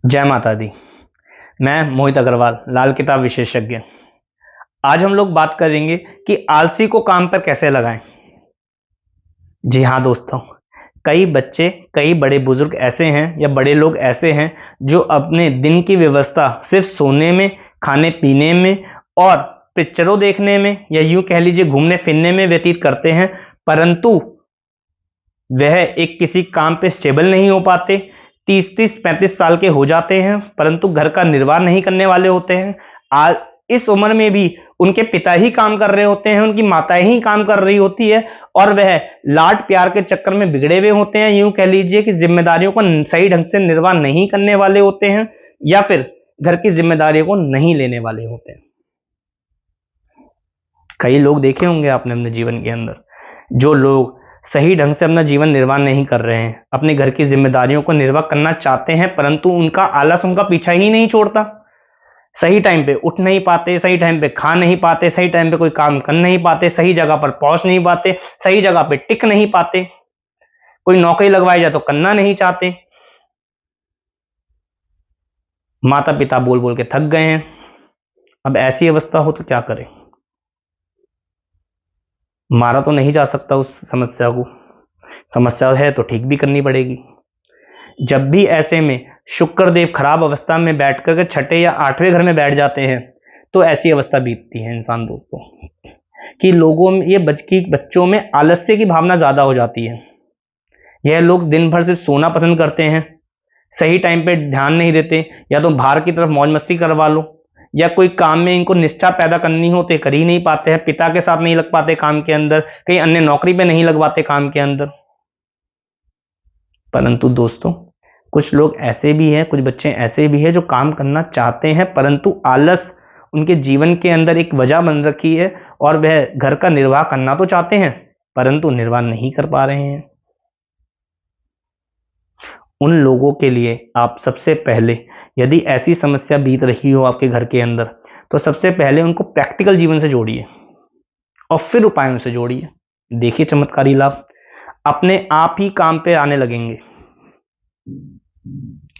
जय माता दी। मैं मोहित अग्रवाल, लाल किताब विशेषज्ञ। आज हम लोग बात करेंगे कि आलसी को काम पर कैसे लगाएं। जी हाँ दोस्तों, कई बच्चे, कई बड़े बुजुर्ग ऐसे हैं या बड़े लोग ऐसे हैं जो अपने दिन की व्यवस्था सिर्फ सोने में, खाने पीने में और पिक्चरों देखने में या यूं कह लीजिए घूमने फिरने में व्यतीत करते हैं, परंतु वह एक किसी काम पे स्टेबल नहीं हो पाते। 30-35 साल के हो जाते हैं परंतु घर का निर्वाह नहीं करने वाले होते हैं। आज इस उम्र में भी उनके पिता ही काम कर रहे होते हैं, उनकी माता ही काम कर रही होती है और वह लाड प्यार के चक्कर में बिगड़े हुए होते हैं। यूं कह लीजिए कि जिम्मेदारियों को सही ढंग से निर्वाह नहीं करने वाले होते हैं या फिर घर की जिम्मेदारियों को नहीं लेने वाले होते हैं। कई लोग देखे होंगे आपने अपने जीवन के अंदर, जो लोग सही ढंग से अपना जीवन निर्वाह नहीं कर रहे हैं, अपने घर की जिम्मेदारियों को निर्वाह करना चाहते हैं परंतु उनका आलस उनका पीछा ही नहीं छोड़ता। सही टाइम पे उठ नहीं पाते, सही टाइम पे खा नहीं पाते, सही टाइम पे कोई काम कर नहीं पाते, सही जगह पर पहुंच नहीं पाते, सही जगह पे टिक नहीं पाते, कोई नौकरी लगवाई जाए तो करना नहीं चाहते। माता पिता बोल बोल के थक गए हैं। अब ऐसी अवस्था हो तो क्या करें। मारा तो नहीं जा सकता उस समस्या को, समस्या है तो ठीक भी करनी पड़ेगी। जब भी ऐसे में शुक्रदेव खराब अवस्था में बैठ कर छठे या आठवें घर में बैठ जाते हैं तो ऐसी अवस्था बीतती है इंसान दोस्तों, कि लोगों में बच्चों में आलस्य की भावना ज्यादा हो जाती है। यह लोग दिन भर सिर्फ सोना पसंद करते हैं, सही टाइम पे ध्यान नहीं देते। या तो बाहर की तरफ मौज मस्ती करवा लो या कोई काम में इनको निष्ठा पैदा करनी हो तो कर ही नहीं पाते हैं, पिता के साथ नहीं लग पाते काम के अंदर, कहीं अन्य नौकरी पे नहीं लगवाते काम के अंदर। परंतु दोस्तों, कुछ लोग ऐसे भी हैं, कुछ बच्चे ऐसे भी हैं जो काम करना चाहते हैं परंतु आलस उनके जीवन के अंदर एक वजह बन रखी है और वह घर का निर्वाह करना तो चाहते हैं परंतु निर्वाह नहीं कर पा रहे हैं। उन लोगों के लिए आप सबसे पहले, यदि ऐसी समस्या बीत रही हो आपके घर के अंदर, तो सबसे पहले उनको प्रैक्टिकल जीवन से जोड़िए और फिर उपायों से जोड़िए। देखिए चमत्कारी लाभ अपने आप ही काम पे आने लगेंगे।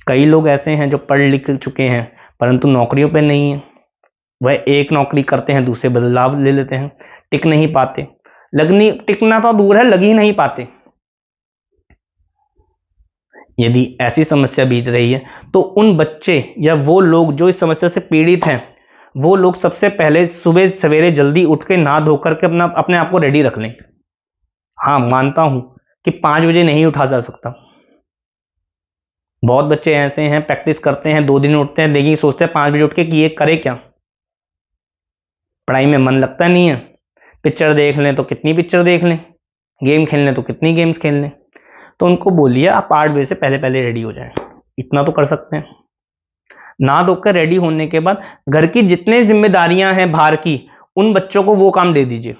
कई लोग ऐसे हैं जो पढ़ लिख चुके हैं परंतु नौकरियों पे नहीं है। वह एक नौकरी करते हैं, दूसरे बदलाव ले लेते हैं, टिक नहीं पाते। लगनी टिकना तो दूर है, लग ही नहीं पाते। यदि ऐसी समस्या बीत रही है तो उन बच्चे या वो लोग जो इस समस्या से पीड़ित हैं, वो लोग सबसे पहले सुबह सवेरे जल्दी उठ के नहा धोकर के अपने आप को रेडी रख लें। हाँ, मानता हूं कि 5 बजे नहीं उठा जा सकता। बहुत बच्चे ऐसे हैं, प्रैक्टिस करते हैं, 2 दिन उठते हैं, लेकिन सोचते हैं 5 बजे उठ के कि ये करे क्या। पढ़ाई में मन लगता नहीं है, पिक्चर देख लें तो कितनी पिक्चर देख लें, गेम खेलने तो कितनी गेम्स खेल लें। तो उनको बोलिए आप 8 बजे से पहले पहले रेडी हो जाएं। इतना तो कर सकते हैं। ना धोकर रेडी होने के बाद घर की जितने जिम्मेदारियां हैं बाहर की, उन बच्चों को वो काम दे दीजिए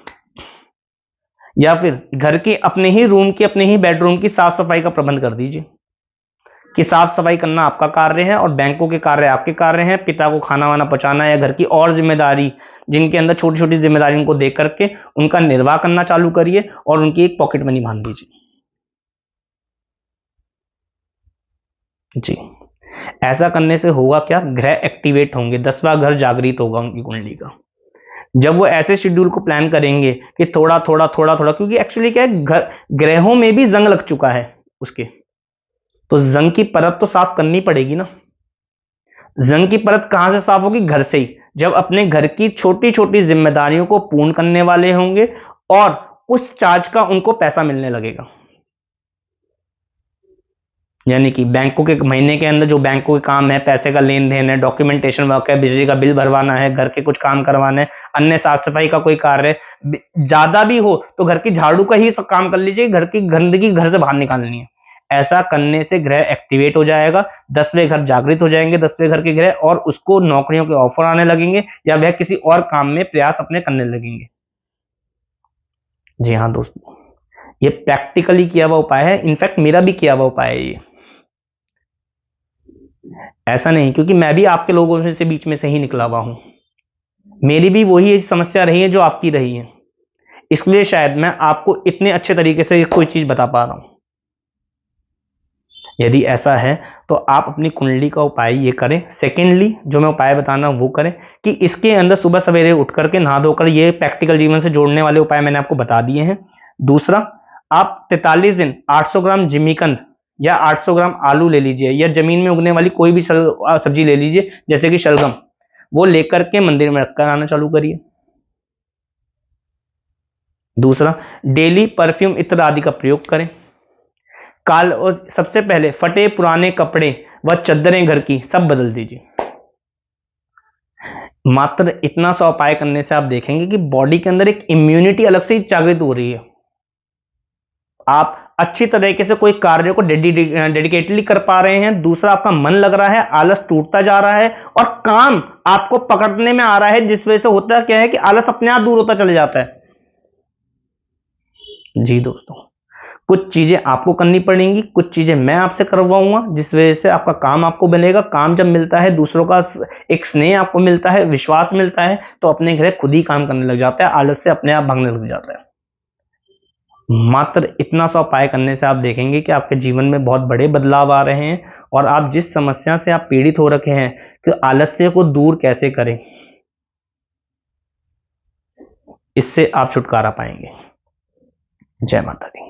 या फिर घर के अपने ही रूम की, अपने ही बेडरूम की साफ सफाई का प्रबंध कर दीजिए कि साफ सफाई करना आपका कार्य है और बैंकों के कार्य आपके कार्य हैं। पिता को खाना वाना पहुंचाना या घर की और जिम्मेदारी, जिनके अंदर छोटी छोटी जिम्मेदारी, उनको दे करके उनका निर्वाह करना चालू करिए और उनकी एक पॉकेट मनी बांध दीजिए। जी, ऐसा करने से होगा क्या, ग्रह एक्टिवेट होंगे, 10वां घर जागृत होगा उनकी कुंडली का। जब वो ऐसे शेड्यूल को प्लान करेंगे कि थोड़ा थोड़ा थोड़ा थोड़ा, क्योंकि एक्चुअली क्या है, ग्रहों में भी जंग लग चुका है उसके, तो जंग की परत तो साफ करनी पड़ेगी ना। जंग की परत कहां से साफ होगी, घर से ही। जब अपने घर की छोटी छोटी जिम्मेदारियों को पूर्ण करने वाले होंगे और उस चार्ज का उनको पैसा मिलने लगेगा। यानी कि बैंकों के महीने के अंदर जो बैंकों के काम है, पैसे का लेन देन है, डॉक्यूमेंटेशन वर्क है, बिजली का बिल भरवाना है, घर के कुछ काम करवाने हैं, अन्य साफ सफाई का कोई कार्य है, ज्यादा भी हो तो घर की झाड़ू का ही सब काम कर लीजिए, घर की गंदगी घर से बाहर निकालनी है। ऐसा करने से ग्रह एक्टिवेट हो जाएगा, 10वें घर जागृत हो जाएंगे, 10वें घर के ग्रह, और उसको नौकरियों के ऑफर आने लगेंगे या वह किसी और काम में प्रयास अपने करने लगेंगे। जी हाँ दोस्तों, ये प्रैक्टिकली किया हुआ उपाय है, इनफैक्ट मेरा भी किया हुआ उपाय है ये। ऐसा नहीं, क्योंकि मैं भी आपके लोगों से बीच में से ही निकला हुआ हूं, मेरी भी वही समस्या रही है जो आपकी रही है, इसलिए शायद मैं आपको इतने अच्छे तरीके से कोई चीज बता पा रहा हूं। यदि ऐसा है तो आप अपनी कुंडली का उपाय ये करें। सेकेंडली जो मैं उपाय बताना वो करें कि इसके अंदर सुबह सवेरे उठ करके नहा धोकर, ये प्रैक्टिकल जीवन से जोड़ने वाले उपाय मैंने आपको बता दिए हैं। दूसरा, आप 43 दिन 800 ग्राम जिमीकंद या 800 ग्राम आलू ले लीजिए, या जमीन में उगने वाली कोई भी सब्जी ले लीजिए जैसे कि शलगम, वो लेकर के मंदिर में रखकर आना चालू करिए। दूसरा, डेली परफ्यूम इत्र आदि का प्रयोग करें। और सबसे पहले फटे पुराने कपड़े व चद्दरें घर की सब बदल दीजिए। मात्र इतना सा उपाय करने से आप देखेंगे कि बॉडी के अंदर एक इम्यूनिटी अलग से जागृत हो रही है। आप अच्छी तरीके से कोई कार्य को डेडिकेटली कर पा रहे हैं। दूसरा, आपका मन लग रहा है, आलस टूटता जा रहा है और काम आपको पकड़ने में आ रहा है, जिस वजह से होता क्या है कि आलस अपने आप दूर होता चले जाता है। जी दोस्तों, कुछ चीजें आपको करनी पड़ेंगी, कुछ चीजें मैं आपसे करवाऊंगा, जिस वजह से आपका काम आपको बनेगा। काम जब मिलता है, दूसरों का एक स्नेह आपको मिलता है, विश्वास मिलता है, तो अपने घर खुद ही काम करने लग जाता है, आलस से अपने आप भागने लग जाता है। मात्र इतना सा उपाय करने से आप देखेंगे कि आपके जीवन में बहुत बड़े बदलाव आ रहे हैं, और आप जिस समस्या से आप पीड़ित हो रखे हैं कि आलस्य को दूर कैसे करें, इससे आप छुटकारा पाएंगे। जय माता दी।